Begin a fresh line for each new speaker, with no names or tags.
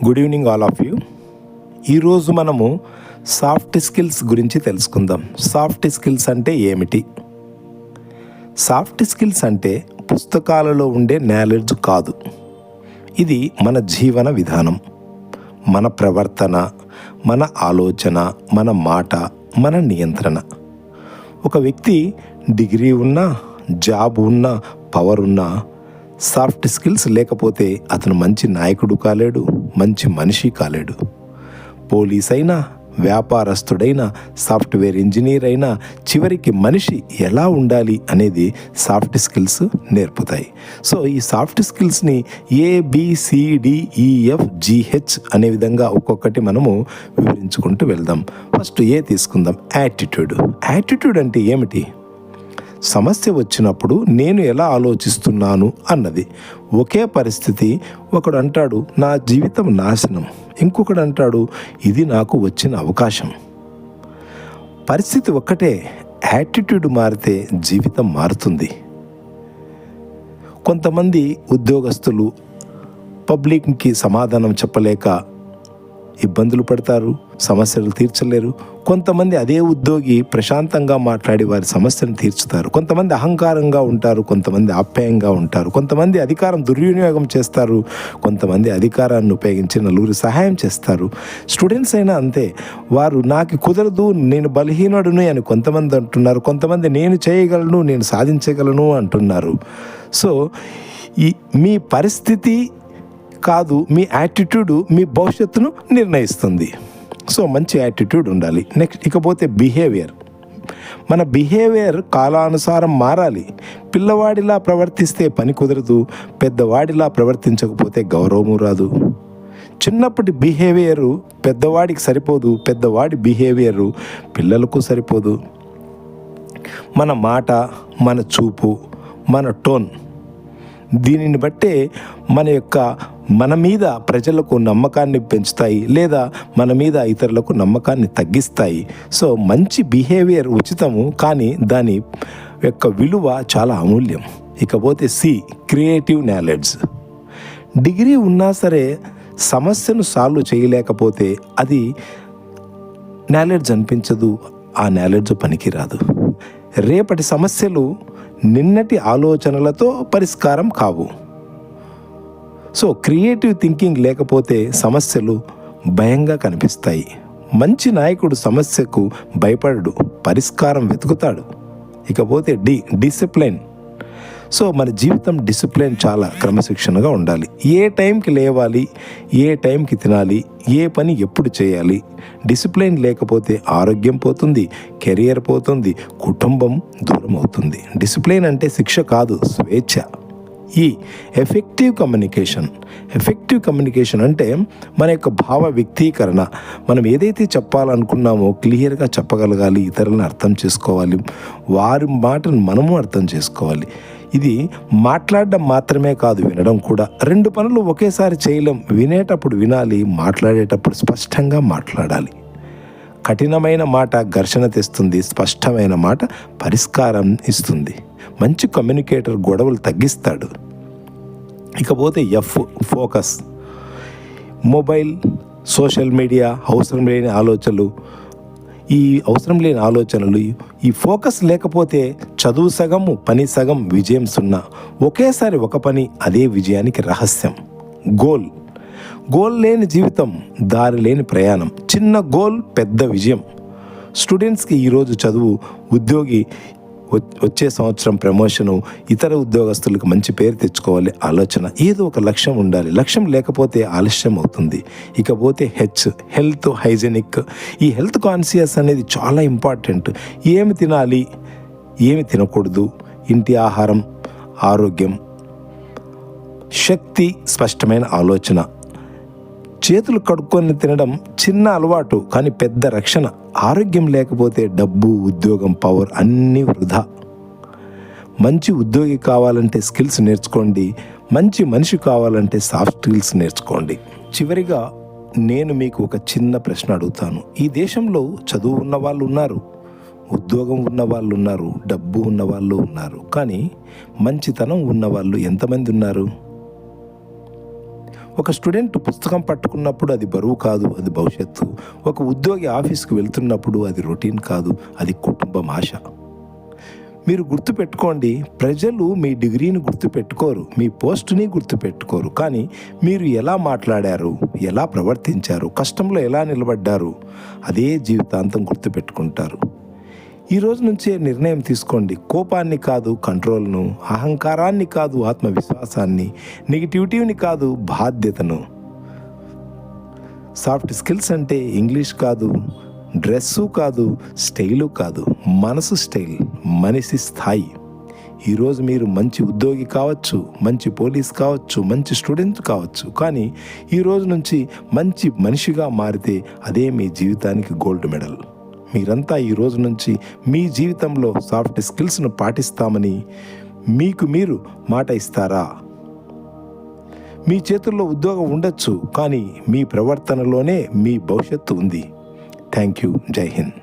Good evening all of you. ఈరోజు మనము soft skills గురించి తెలుసుకుందాం. సాఫ్ట్ స్కిల్స్ అంటే ఏమిటి? సాఫ్ట్ స్కిల్స్ అంటే పుస్తకాలలో ఉండే నాలెడ్జ్ కాదు. ఇది మన జీవన విధానం, మన ప్రవర్తన, మన ఆలోచన, మన మాట, మన నియంత్రణ. ఒక వ్యక్తి డిగ్రీ ఉన్నా, జాబ్ ఉన్నా, పవర్ ఉన్నా, సాఫ్ట్ స్కిల్స్ లేకపోతే అతను మంచి నాయకుడు కాలేడు, మంచి మనిషి కాలేడు. పోలీస్ అయినా, వ్యాపారస్తుడైనా, సాఫ్ట్వేర్ ఇంజనీర్ అయినా చివరికి మనిషి ఎలా ఉండాలి అనేది సాఫ్ట్ స్కిల్స్ నేర్పుతాయి. సో ఈ సాఫ్ట్ స్కిల్స్ని ABCDEFGH అనే విధంగా ఒక్కొక్కటి మనము వివరించుకుంటూ వెళ్దాం. ఫస్ట్ ఏ తీసుకుందాం. యాటిట్యూడ్. యాటిట్యూడ్ అంటే ఏమిటి? సమస్య వచ్చినప్పుడు నేను ఎలా ఆలోచిస్తున్నాను అన్నది. ఒకే పరిస్థితి, ఒకడు అంటాడు నా జీవితం నాశనం, ఇంకొకడు అంటాడు ఇది నాకు వచ్చిన అవకాశం. పరిస్థితి ఒక్కటే, యాటిట్యూడ్ మారితే జీవితం మారుతుంది. కొంతమంది ఉద్యోగస్తులు పబ్లిక్కి సమాధానం చెప్పలేక ఇబ్బందులు పడతారు, సమస్యలు తీర్చలేరు. కొంతమంది అదే ఉద్యోగి ప్రశాంతంగా మాట్లాడి వారి సమస్యను తీర్చుతారు. కొంతమంది అహంకారంగా ఉంటారు, కొంతమంది ఆప్యాయంగా ఉంటారు. కొంతమంది అధికారం దుర్వినియోగం చేస్తారు, కొంతమంది అధికారాన్ని ఉపయోగించి నలుగురు సహాయం చేస్తారు. స్టూడెంట్స్ అయినా అంతే. వారు నాకు కుదరదు, నేను బలహీనుడిని అని కొంతమంది అంటున్నారు, కొంతమంది నేను చేయగలను, నేను సాధించగలను అంటున్నారు. సో మీ పరిస్థితి కాదు, మీ యాటిట్యూడ్ మీ భవిష్యత్తును నిర్ణయిస్తుంది. సో మంచి యాటిట్యూడ్ ఉండాలి. నెక్స్ట్ ఇకపోతే బిహేవియర్. మన బిహేవియర్ కాలానుసారం మారాలి. పిల్లవాడిలా ప్రవర్తిస్తే పని కుదరదు, పెద్దవాడిలా ప్రవర్తించకపోతే గౌరవము రాదు. చిన్నప్పటి బిహేవియరు పెద్దవాడికి సరిపోదు, పెద్దవాడి బిహేవియరు పిల్లలకు సరిపోదు. మన మాట, మన చూపు, మన టోన్, దీనిని బట్టే మన మీద ప్రజలకు నమ్మకాన్ని పెంచుతాయి, లేదా మన మీద ఇతరులకు నమ్మకాన్ని తగ్గిస్తాయి. సో మంచి బిహేవియర్ ఉచితము, కానీ దాని యొక్క విలువ చాలా అమూల్యం. ఇకపోతే క్రియేటివ్ నాలెడ్జ్. డిగ్రీ ఉన్నా సరే సమస్యను సాల్వ్ చేయలేకపోతే అది నాలెడ్జ్ అనిపించదు, ఆ నాలెడ్జ్ పనికిరాదు. రేపటి సమస్యలు నిన్నటి ఆలోచనలతో పరిష్కారం కావు. సో క్రియేటివ్ థింకింగ్ లేకపోతే సమస్యలు భయంగా కనిపిస్తాయి. మంచి నాయకుడు సమస్యకు భయపడడు, పరిష్కారం వెతుకుతాడు. ఇకపోతే డిసిప్లిన్. సో మన జీవితం డిసిప్లిన్, చాలా క్రమశిక్షణగా ఉండాలి. ఏ టైంకి లేవాలి, ఏ టైంకి తినాలి, ఏ పని ఎప్పుడు చేయాలి. డిసిప్లిన్ లేకపోతే ఆరోగ్యం పోతుంది, కెరియర్ పోతుంది, కుటుంబం దూరం అవుతుంది. డిసిప్లిన్ అంటే శిక్ష కాదు, స్వేచ్ఛ. Effective communication. ఎఫెక్టివ్ కమ్యూనికేషన్ అంటే మన యొక్క భావ వ్యక్తీకరణ. మనం ఏదైతే చెప్పాలనుకున్నామో క్లియర్గా చెప్పగలగాలి, ఇతరులను అర్థం చేసుకోవాలి, వారి మాటను మనము అర్థం చేసుకోవాలి. ఇది మాట్లాడడం మాత్రమే కాదు, వినడం కూడా. రెండు పనులు ఒకేసారి చేయలేం. వినేటప్పుడు వినాలి, మాట్లాడేటప్పుడు స్పష్టంగా మాట్లాడాలి. కఠినమైన మాట ఘర్షణ తెస్తుంది, స్పష్టమైన మాట పరిష్కారం ఇస్తుంది. మంచి కమ్యూనికేటర్ గొడవలు తగ్గిస్తాడు. ఇకపోతే ఫోకస్. మొబైల్, సోషల్ మీడియా, అవసరం లేని ఆలోచనలు, ఈ ఫోకస్ లేకపోతే చదువు సగం, పని సగం, విజయం సున్నా. ఒకేసారి ఒక పని, అదే విజయానికి రహస్యం. గోల్ లేని జీవితం, దారి లేని ప్రయాణం. చిన్న గోల్, పెద్ద విజయం. స్టూడెంట్స్కి ఈరోజు చదువు, ఉద్యోగి వచ్చే సంవత్సరం ప్రమోషను, ఇతర ఉద్యోగస్తులకు మంచి పేరు తెచ్చుకోవాలి. ఆలోచన, ఏదో ఒక లక్ష్యం ఉండాలి. లక్ష్యం లేకపోతే ఆలస్యం అవుతుంది. ఇకపోతే హెల్త్, హైజెనిక్. ఈ హెల్త్ కాన్షియస్ అనేది చాలా ఇంపార్టెంట్. ఏమి తినాలి, ఏమి తినకూడదు, ఇంటి ఆహారం, ఆరోగ్యం, శక్తి, స్పష్టమైన ఆలోచన. చేతులు కడుక్కొని తినడం చిన్న అలవాటు, కానీ పెద్ద రక్షణ. ఆరోగ్యం లేకపోతే డబ్బు, ఉద్యోగం, పవర్ అన్నీ వృధా. మంచి ఉద్యోగి కావాలంటే స్కిల్స్ నేర్చుకోండి, మంచి మనిషి కావాలంటే సాఫ్ట్ స్కిల్స్ నేర్చుకోండి. చివరిగా నేను మీకు ఒక చిన్న ప్రశ్న అడుగుతాను. ఈ దేశంలో చదువు ఉన్న వాళ్ళు ఉన్నారు, ఉద్యోగం ఉన్న వాళ్ళు ఉన్నారు, డబ్బు ఉన్న వాళ్ళు ఉన్నారు, కానీ మంచితనం ఉన్న వాళ్ళు ఎంతమంది ఉన్నారు? ఒక స్టూడెంట్ పుస్తకం పట్టుకున్నప్పుడు అది బరువు కాదు, అది భవిష్యత్తు. ఒక ఉద్యోగి ఆఫీస్కి వెళ్తున్నప్పుడు అది రొటీన్ కాదు, అది కుటుంబం ఆశ. మీరు గుర్తుపెట్టుకోండి, ప్రజలు మీ డిగ్రీని గుర్తుపెట్టుకోరు, మీ పోస్టుని గుర్తుపెట్టుకోరు, కానీ మీరు ఎలా మాట్లాడారు, ఎలా ప్రవర్తించారు, కష్టంలో ఎలా నిలబడ్డారు, అదే జీవితాంతం గుర్తుపెట్టుకుంటారు. ఈ రోజు నుంచే నిర్ణయం తీసుకోండి. కోపాన్ని కాదు కంట్రోల్ను, అహంకారాన్ని కాదు ఆత్మవిశ్వాసాన్ని, నెగిటివిటీని కాదు బాధ్యతను. సాఫ్ట్ స్కిల్స్ అంటే ఇంగ్లీష్ కాదు, డ్రెస్సు కాదు, స్టైలు కాదు, మనసు స్టైల్, మనిషి స్థాయి. ఈరోజు మీరు మంచి ఉద్యోగి కావచ్చు, మంచి పోలీస్ కావచ్చు, మంచి స్టూడెంట్ కావచ్చు, కానీ ఈరోజు నుంచి మంచి మనిషిగా మారితే అదే మీ జీవితానికి గోల్డ్ మెడల్. మీరంతా ఈ రోజు నుంచి మీ జీవితంలో సాఫ్ట్ స్కిల్స్ను పాటిస్తామని మీకు మీరు మాట ఇస్తారా? మీ చేతుల్లో ఉద్యోగం ఉండొచ్చు, కానీ మీ ప్రవర్తనలోనే మీ భవిష్యత్తు ఉంది. Thank you. జై హింద్.